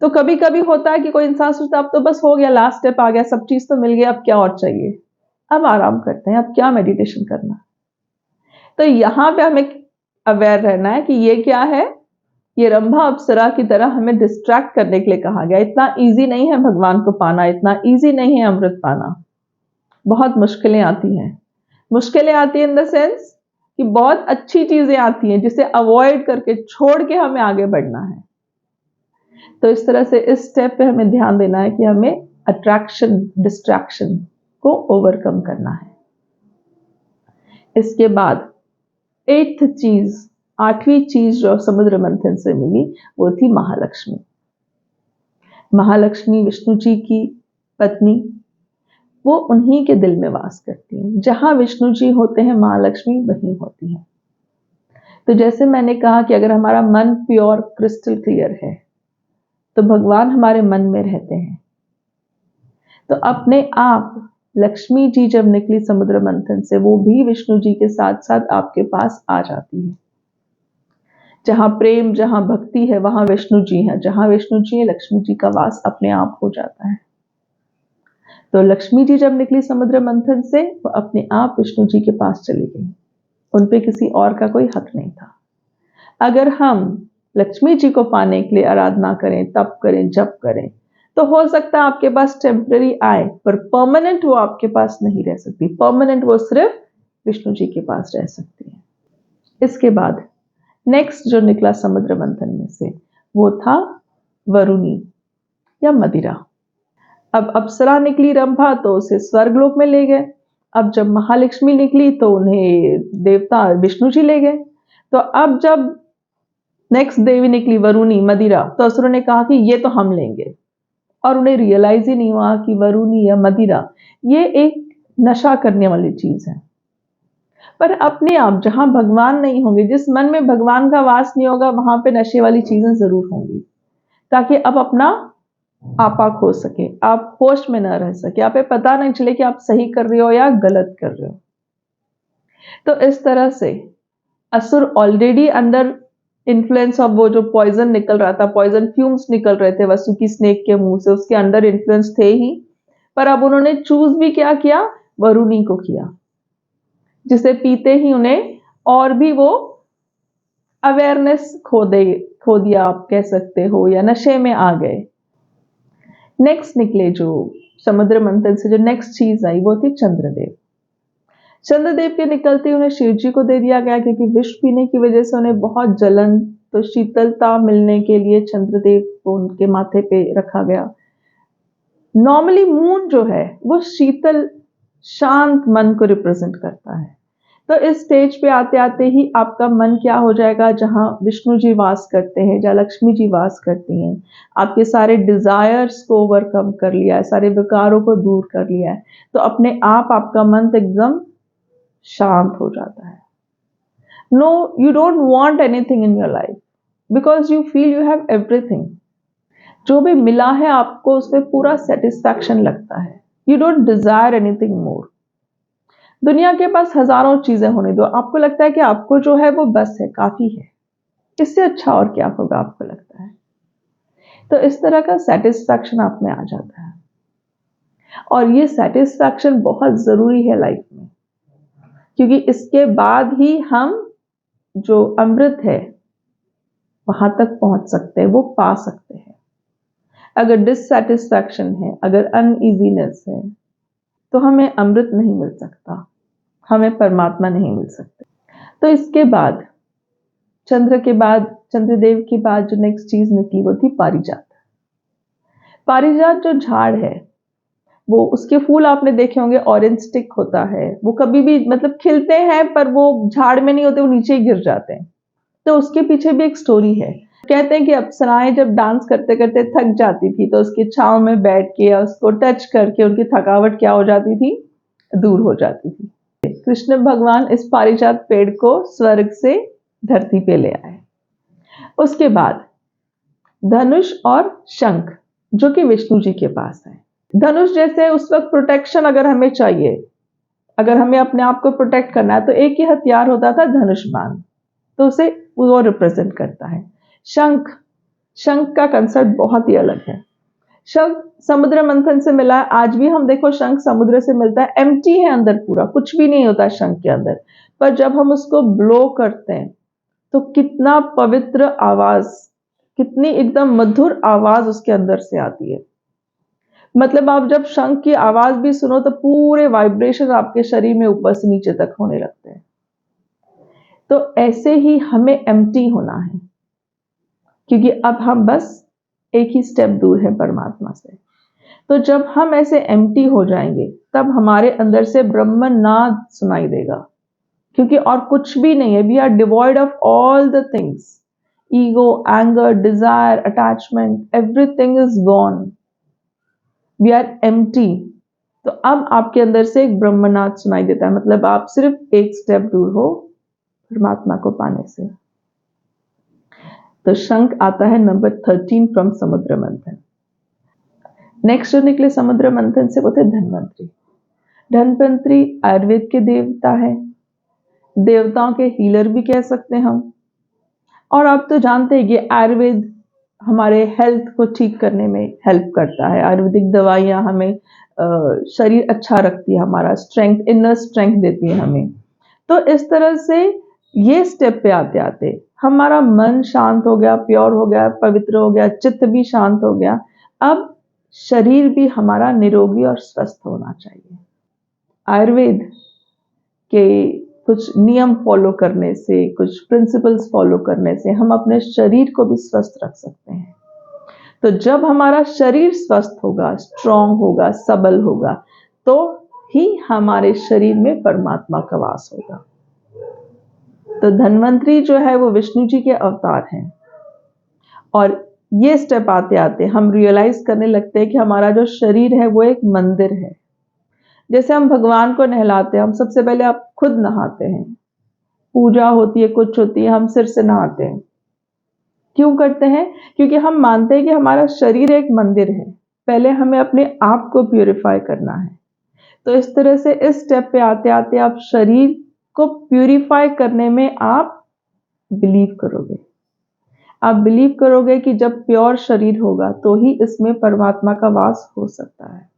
तो कभी कभी होता है कि कोई इंसान सोचता अब तो बस हो गया, लास्ट स्टेप आ गया, सब चीज तो मिल गया, अब क्या और चाहिए, अब आराम करते हैं, अब क्या मेडिटेशन करना। तो यहां पे हमें अवेयर रहना है कि ये क्या है, ये रंभा अप्सरा की तरह हमें डिस्ट्रैक्ट करने के लिए कहा गया। इतना इजी नहीं है भगवान को पाना, इतना इजी नहीं है अमृत पाना, बहुत मुश्किलें आती हैं। मुश्किलें आती है इन द सेंस कि बहुत अच्छी चीजें आती हैं जिसे अवॉइड करके छोड़ के हमें आगे बढ़ना है। तो इस तरह से इस स्टेप पे हमें ध्यान देना है कि हमें अट्रैक्शन डिस्ट्रैक्शन को ओवरकम करना है। इसके बाद एट्थ चीज, आठवीं चीज जो समुद्र मंथन से मिली वो थी महालक्ष्मी। महालक्ष्मी विष्णु जी की पत्नी, वो उन्हीं के दिल में वास करती हैं। जहां विष्णु जी होते हैं महालक्ष्मी वहीं होती हैं। तो जैसे मैंने कहा कि अगर हमारा मन प्योर क्रिस्टल क्लियर है तो भगवान हमारे मन में रहते हैं। तो अपने आप लक्ष्मी जी जब निकली समुद्र मंथन से, वो भी विष्णु जी के साथ साथ आपके पास आ जाती है। जहां प्रेम, जहां भक्ति है वहां विष्णु जी है, जहां विष्णु जी है लक्ष्मी जी का वास अपने आप हो जाता है। तो लक्ष्मी जी जब निकली समुद्र मंथन से, वो अपने आप विष्णु जी के पास चली गई, उनपे किसी और का कोई हक नहीं था। अगर हम लक्ष्मी जी को पाने के लिए आराधना करें, तप करें, जप करें, तो हो सकता है आपके पास टेम्पररी आए, पर परमानेंट वो आपके पास नहीं रह सकती। परमानेंट वो सिर्फ विष्णु जी के पास रह सकती है। इसके बाद नेक्स्ट जो निकला समुद्र मंथन में से वो था वरुणी या मदिरा। अब अप्सरा निकली रंभा तो उसे स्वर्गलोक में ले गए। अब जब महालक्ष्मी निकली तो उन्हें देवता विष्णु जी ले गए। तो अब जब नेक्स्ट देवी निकली वरुणी मदिरा, तो असुरों ने कहा कि ये तो हम लेंगे, और उन्हें रियलाइज ही नहीं हुआ कि वरुणी या मदिरा ये एक नशा करने वाली चीज है। पर अपने आप जहां भगवान नहीं होंगे, जिस मन में भगवान का वास नहीं होगा, वहां पे नशे वाली चीजें जरूर होंगी, ताकि अब अपना आपा खो सके, आप होश में न रह सके, आप पता नहीं चले कि आप सही कर रहे हो या गलत कर रहे हो। तो इस तरह से असुर ऑलरेडी अंदर इन्फ्लुएंस ऑफ वो जो पॉइजन निकल रहा था, पॉइजन फ्यूम्स निकल रहे थे वसुकी स्नेक के मुंह से, उसके अंडर इन्फ्लुएंस थे ही, पर अब उन्होंने चूज भी क्या किया, वरुणी को किया, जिसे पीते ही उन्हें और भी वो अवेयरनेस खो दिया आप कह सकते हो, या नशे में आ गए। नेक्स्ट निकले जो समुद्र मंथन से जो नेक्स्ट चीज आई वो थी चंद्रदेव। चंद्रदेव के निकलते उन्हें शिव जी को दे दिया गया, क्योंकि विष पीने की वजह से उन्हें बहुत जलन, तो शीतलता मिलने के लिए चंद्रदेव को उनके माथे पे रखा गया। नॉर्मली मून जो है वो शीतल शांत मन को रिप्रेजेंट करता है, तो इस स्टेज पे आते आते ही आपका मन क्या हो जाएगा, जहां विष्णु जी वास करते हैं, जहां लक्ष्मी जी वास करती हैं, आपके सारे डिजायर्स को ओवरकम कर लिया है, सारे विकारों को दूर कर लिया है, तो अपने आप आपका मन एकदम शांत हो जाता है। No, you don't want anything in your life because you feel you have everything. जो भी मिला है आपको उसमें पूरा सेटिस्फैक्शन लगता है, you don't Dzire anything more. दुनिया के पास हजारों चीजें होने दो, आपको लगता है कि आपको जो है वो बस है, काफी है, इससे अच्छा और क्या होगा आपको लगता है। तो इस तरह का सेटिस्फैक्शन आप में आ जाता है, और ये सेटिस्फैक्शन बहुत जरूरी है लाइफ में, क्योंकि इसके बाद ही हम जो अमृत है वहां तक पहुंच सकते हैं, वो पा सकते हैं। अगर डिससेटिस्फैक्शन है, अगर अनईजीनेस है, तो हमें अमृत नहीं मिल सकता, हमें परमात्मा नहीं मिल सकते। तो इसके बाद चंद्रदेव के बाद जो नेक्स्ट चीज निकली वो थी पारिजात। पारिजात जो झाड़ है, वो उसके फूल आपने देखे होंगे, ऑरेंज स्टिक होता है, वो कभी भी मतलब खिलते हैं पर वो झाड़ में नहीं होते, वो नीचे ही गिर जाते हैं। तो उसके पीछे भी एक स्टोरी है। कहते हैं कि अप्सराएं जब डांस करते करते थक जाती थी तो उसकी छांव में बैठ के या उसको टच करके उनकी थकावट क्या हो जाती थी, दूर हो जाती थी। कृष्ण भगवान इस पारिजात पेड़ को स्वर्ग से धरती पे ले आए। उसके बाद धनुष और शंख जो कि विष्णु जी के पास है। धनुष जैसे उस वक्त प्रोटेक्शन अगर हमें चाहिए, अगर हमें अपने आप को प्रोटेक्ट करना है, तो एक ही हथियार होता था, धनुष बाण, तो उसे वो रिप्रेजेंट करता है। शंख, शंख का कंसेप्ट बहुत ही अलग है। शंख समुद्र मंथन से मिला है, आज भी हम देखो शंख समुद्र से मिलता है, एम्प्टी है अंदर, पूरा कुछ भी नहीं होता शंख के अंदर, पर जब हम उसको ब्लो करते हैं तो कितना पवित्र आवाज, कितनी एकदम मधुर आवाज उसके अंदर से आती है। मतलब आप जब शंख की आवाज भी सुनो तो पूरे वाइब्रेशन आपके शरीर में ऊपर से नीचे तक होने लगते हैं। तो ऐसे ही हमें एम्प्टी होना है, क्योंकि अब हम बस एक ही स्टेप दूर है परमात्मा से। तो जब हम ऐसे एम्प्टी हो जाएंगे तब हमारे अंदर से ब्रह्मनाद सुनाई देगा, क्योंकि और कुछ भी नहीं है। We are devoid of all the things, ego, anger, desire, attachment, everything is gone, we are empty. तो अब आपके अंदर से एक ब्रह्मनाद सुनाई देता है, मतलब आप सिर्फ एक स्टेप दूर हो परमात्मा को पाने से। तो शंख आता है नंबर 13 फ्रॉम समुद्र मंथन। नेक्स्ट जो निकले समुद्र मंथन से वो थे धन्वंतरी। धन्वंतरी आयुर्वेद के देवता है, देवताओं के हीलर भी कह सकते हैं हम। और आप तो जानते हैं कि आयुर्वेद हमारे हेल्थ को ठीक करने में हेल्प करता है। आयुर्वेदिक दवाइयाँ हमें शरीर अच्छा रखती है, हमारा स्ट्रेंथ, इनर स्ट्रेंथ देती है हमें। तो इस तरह से ये स्टेप पे आते आते हमारा मन शांत हो गया, प्योर हो गया, पवित्र हो गया, चित्त भी शांत हो गया। अब शरीर भी हमारा निरोगी और स्वस्थ होना चाहिए। आयुर्वेद के कुछ नियम फॉलो करने से, कुछ प्रिंसिपल्स फॉलो करने से हम अपने शरीर को भी स्वस्थ रख सकते हैं। तो जब हमारा शरीर स्वस्थ होगा, स्ट्रांग होगा, सबल होगा, तो ही हमारे शरीर में परमात्मा का वास होगा। तो धन्वंतरी जो है वो विष्णु जी के अवतार हैं, और ये स्टेप आते आते हम रियलाइज करने लगते हैं कि हमारा जो शरीर है वो एक मंदिर है। जैसे हम भगवान को नहलाते हैं, हम सबसे पहले आप खुद नहाते हैं, पूजा होती है, कुछ होती है, हम सिर से नहाते हैं। क्यों करते हैं? क्योंकि हम मानते हैं कि हमारा शरीर एक मंदिर है, पहले हमें अपने आप को प्यूरिफाई करना है। तो इस तरह से इस स्टेप पे आते आते आप शरीर को प्यूरिफाई करने में आप बिलीव करोगे। आप बिलीव करोगे कि जब प्योर शरीर होगा तो ही इसमें परमात्मा का वास हो सकता है।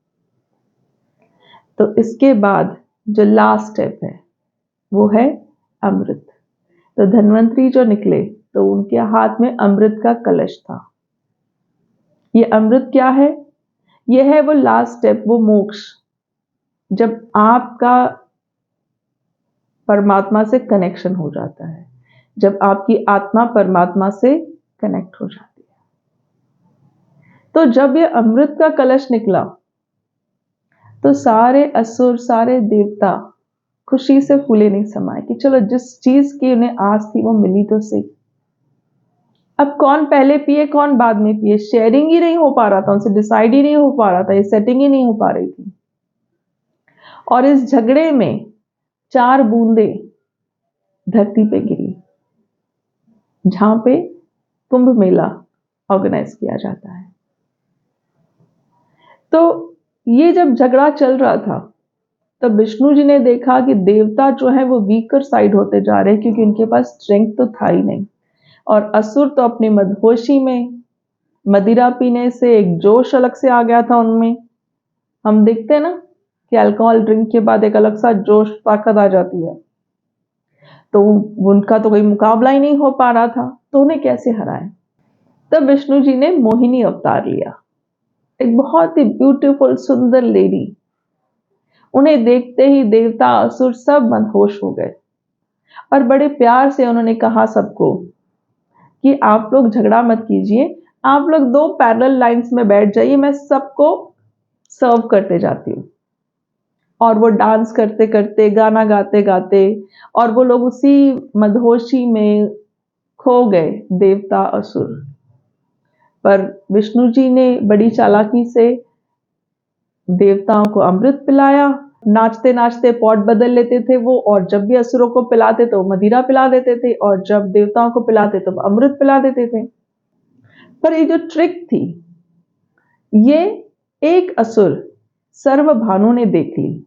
तो इसके बाद जो लास्ट स्टेप है वो है अमृत। तो धन्वंतरी जो निकले तो उनके हाथ में अमृत का कलश था। ये अमृत क्या है? ये है वो लास्ट स्टेप, वो मोक्ष, जब आपका परमात्मा से कनेक्शन हो जाता है, जब आपकी आत्मा परमात्मा से कनेक्ट हो जाती है। तो जब ये अमृत का कलश निकला तो सारे असुर, सारे देवता खुशी से फूले नहीं समाये कि चलो जिस चीज की उन्हें आस थी वो मिली तो सही। अब कौन पहले पिए कौन बाद में पिए, शेयरिंग ही नहीं हो पा रहा था, उनसे डिसाइड ही नहीं हो पा रहा था, ये सेटिंग ही नहीं हो पा रही थी। और इस झगड़े में 4 बूंदे धरती पे गिरी, जहां पे कुंभ मेला ऑर्गेनाइज किया जाता है। तो ये जब झगड़ा चल रहा था तब विष्णु जी ने देखा कि देवता जो है वो वीकर साइड होते जा रहे हैं, क्योंकि उनके पास स्ट्रेंथ तो था ही नहीं, और असुर तो अपने मदहोशी में मदिरा पीने से एक जोश अलग से आ गया था उनमें। हम देखते हैं ना कि अल्कोहल ड्रिंक के बाद एक अलग सा जोश, ताकत आ जाती है। तो उनका तो कोई मुकाबला ही नहीं हो पा रहा था, तो उन्हें कैसे हराए? तब विष्णु जी ने मोहिनी अवतार लिया, एक बहुत ही ब्यूटीफुल सुंदर लेडी। उन्हें देखते ही देवता असुर सब मदहोश हो गए और बड़े प्यार से उन्होंने कहा सबको कि आप लोग झगड़ा मत कीजिए, आप लोग 2 पैरेलल लाइंस में बैठ जाइए, मैं सबको सर्व करते जाती हूँ। और वो डांस करते करते, गाना गाते गाते, और वो लोग उसी मदहोशी में खो गए, देवता असुर। पर विष्णु जी ने बड़ी चालाकी से देवताओं को अमृत पिलाया। नाचते नाचते पॉट बदल लेते थे वो, और जब भी असुरों को पिलाते तो मदिरा पिला देते थे, और जब देवताओं को पिलाते तो अमृत पिला देते थे। पर ये जो ट्रिक थी, ये एक असुर सर्वभानु ने देख ली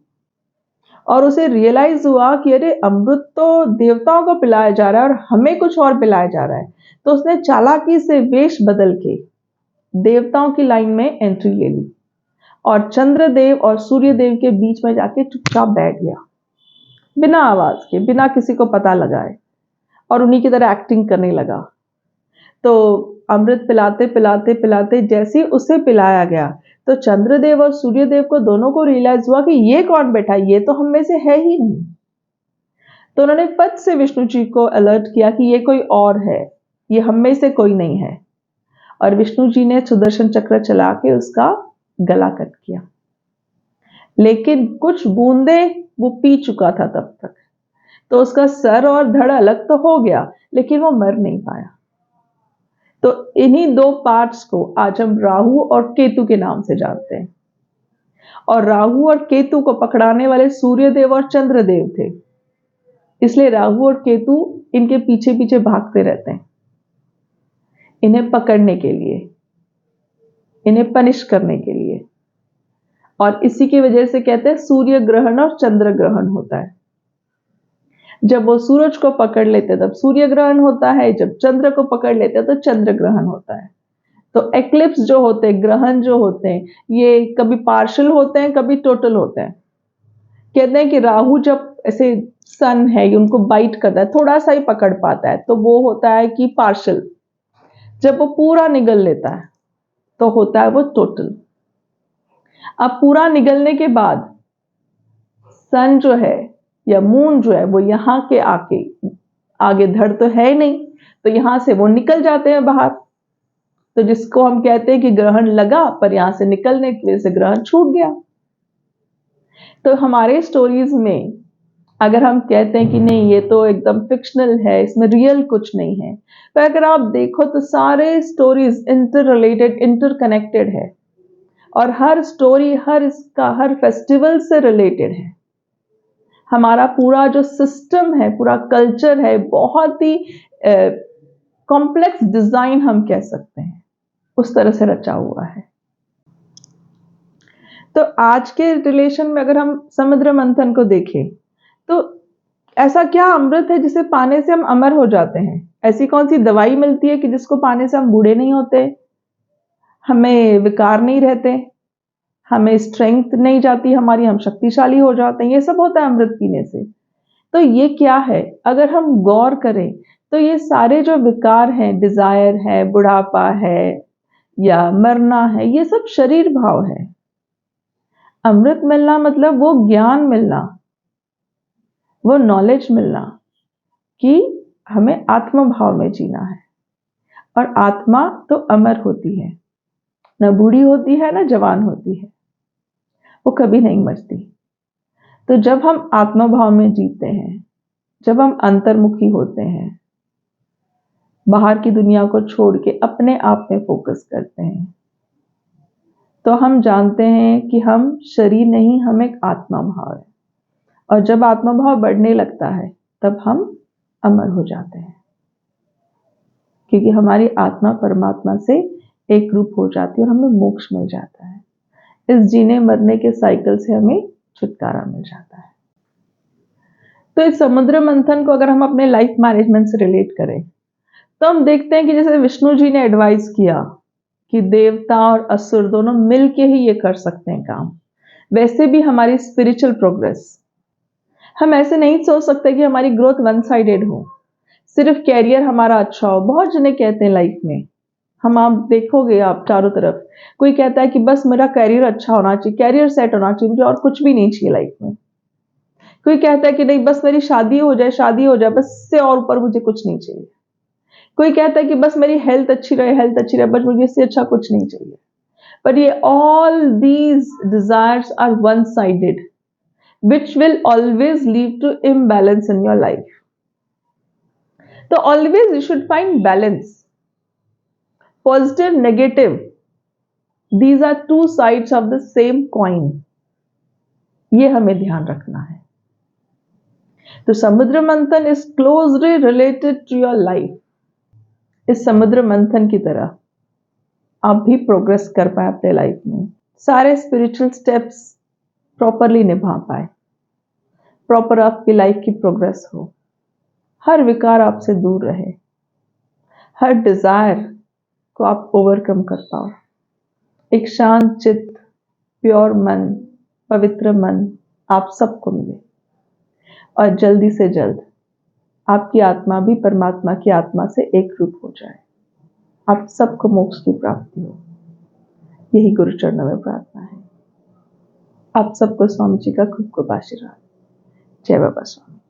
और उसे रियलाइज हुआ कि अरे अमृत तो देवताओं को पिलाया जा रहा है और हमें कुछ और पिलाया जा रहा है। तो उसने चालाकी से वेश बदल के देवताओं की लाइन में एंट्री ले ली और चंद्रदेव और सूर्यदेव के बीच में जाके चुपचाप बैठ गया, बिना आवाज के, बिना किसी को पता लगाए, और उन्हीं की तरह एक्टिंग करने लगा। तो अमृत पिलाते पिलाते पिलाते जैसे ही उसे पिलाया गया तो चंद्रदेव और सूर्यदेव को दोनों को रियलाइज हुआ कि ये कौन बैठा, ये तो हम में से है ही नहीं। तो उन्होंने फट से विष्णु जी को अलर्ट किया कि ये कोई और है, ये हम में से कोई नहीं है। और विष्णु जी ने सुदर्शन चक्र चला के उसका गला कट किया, लेकिन कुछ बूंदे वो पी चुका था तब तक, तो उसका सर और धड़ अलग तो हो गया लेकिन वो मर नहीं पाया। तो इन्हीं 2 पार्ट्स को आज हम राहु और केतु के नाम से जानते हैं। और राहु और केतु को पकड़ाने वाले सूर्यदेव और चंद्रदेव थे, इसलिए राहु और केतु इनके पीछे पीछे भागते रहते हैं, इन्हें पकड़ने के लिए, इन्हें पनिश करने के लिए। और इसी की वजह से कहते हैं सूर्य ग्रहण और चंद्र ग्रहण होता है। जब वो सूरज को पकड़ लेते तब सूर्य ग्रहण होता है, जब चंद्र को पकड़ लेते तो चंद्र ग्रहण होता है। तो एक्लिप्स जो होते हैं, ग्रहण जो होते हैं, ये कभी पार्शियल होते हैं, कभी टोटल होते हैं। कहते हैं कि राहु जब ऐसे सन है, उनको बाइट करता है, थोड़ा सा ही पकड़ पाता है, तो वो होता है कि पार्शियल। जब वो पूरा निगल लेता है तो होता है वो टोटल। अब पूरा निगलने के बाद सन जो है या मून जो है वो यहाँ के आगे धड़ तो है नहीं, तो यहां से वो निकल जाते हैं बाहर। तो जिसको हम कहते हैं कि ग्रहण लगा, पर यहां से निकलने की वजह से ग्रहण छूट गया। तो हमारे स्टोरीज में अगर हम कहते हैं कि नहीं ये तो एकदम फिक्शनल है, इसमें रियल कुछ नहीं है, पर अगर आप देखो तो सारे स्टोरीज इंटर रिलेटेड, इंटरकनेक्टेड है, और हर स्टोरी, हर फेस्टिवल से रिलेटेड है। हमारा पूरा जो सिस्टम है, पूरा कल्चर है, बहुत ही कॉम्प्लेक्स डिजाइन हम कह सकते हैं, उस तरह से रचा हुआ है। तो आज के रिलेशन में अगर हम समुद्र मंथन को देखें तो ऐसा क्या अमृत है जिसे पाने से हम अमर हो जाते हैं? ऐसी कौन सी दवाई मिलती है कि जिसको पाने से हम बूढ़े नहीं होते, हमें विकार नहीं रहते, हमें स्ट्रेंथ नहीं जाती हमारी, हम शक्तिशाली हो जाते हैं? ये सब होता है अमृत पीने से। तो ये क्या है? अगर हम गौर करें तो ये सारे जो विकार हैं, डिजायर है, बुढ़ापा है या मरना है, ये सब शरीर भाव है। अमृत मिलना मतलब वो ज्ञान मिलना, वो नॉलेज मिलना कि हमें आत्म भाव में जीना है। और आत्मा तो अमर होती है, न बूढ़ी होती है न जवान होती है, वो कभी नहीं मरती। तो जब हम आत्म भाव में जीते हैं, जब हम अंतर्मुखी होते हैं, बाहर की दुनिया को छोड़ के अपने आप में फोकस करते हैं, तो हम जानते हैं कि हम शरीर नहीं, हम एक आत्मा भाव है। और जब आत्मा भाव बढ़ने लगता है तब हम अमर हो जाते हैं, क्योंकि हमारी आत्मा परमात्मा से एक रूप हो जाती है और हमें मोक्ष मिल जाता है। इस जीने मरने के साइकिल से हमें छुटकारा मिल जाता है। तो इस समुद्र मंथन को अगर हम अपने लाइफ मैनेजमेंट से रिलेट करें तो हम देखते हैं कि जैसे विष्णु जी ने एडवाइस किया कि देवता और असुर दोनों मिलके ही ये कर सकते हैं काम, वैसे भी हमारी स्पिरिचुअल प्रोग्रेस, हम ऐसे नहीं सोच सकते कि हमारी ग्रोथ वन साइडेड हो, सिर्फ कैरियर हमारा अच्छा हो। बहुत जने कहते हैं लाइफ में, हम आप देखोगे आप चारों तरफ, कोई कहता है कि बस मेरा कैरियर अच्छा होना चाहिए, कैरियर सेट होना चाहिए, मुझे और कुछ भी नहीं चाहिए लाइफ में। कोई कहता है कि नहीं बस मेरी शादी हो जाए, शादी हो जाए, बस इससे और ऊपर मुझे कुछ नहीं चाहिए। कोई कहता है कि बस मेरी हेल्थ अच्छी रहे, हेल्थ अच्छी रहे, बस मुझे इससे अच्छा कुछ नहीं चाहिए। पर ये all these desires are one sided, which will always lead to imbalance in your life. So always you should find balance. Positive, negative, these are two sides of the same coin. ये हमें ध्यान रखना है। तो समुद्र मंथन is closely related to your life. इस समुद्र मंथन की तरह आप भी प्रोग्रेस कर पाए अपने लाइफ में, सारे स्पिरिचुअल स्टेप्स प्रॉपरली निभा पाए, प्रॉपर आपकी लाइफ की प्रोग्रेस हो, हर विकार आपसे दूर रहे, हर डिजायर को आप ओवरकम कर पाओ, एक शांत चित्त, प्योर मन, पवित्र मन आप सबको मिले और जल्दी से जल्द आपकी आत्मा भी परमात्मा की आत्मा से एक रूप हो जाए, आप सबको मोक्ष की प्राप्ति हो। यही गुरु चरणों में प्रार्थना है। आप सबको स्वामी जी का खूब खूब आशीर्वाद। जय बाबा स्वामी।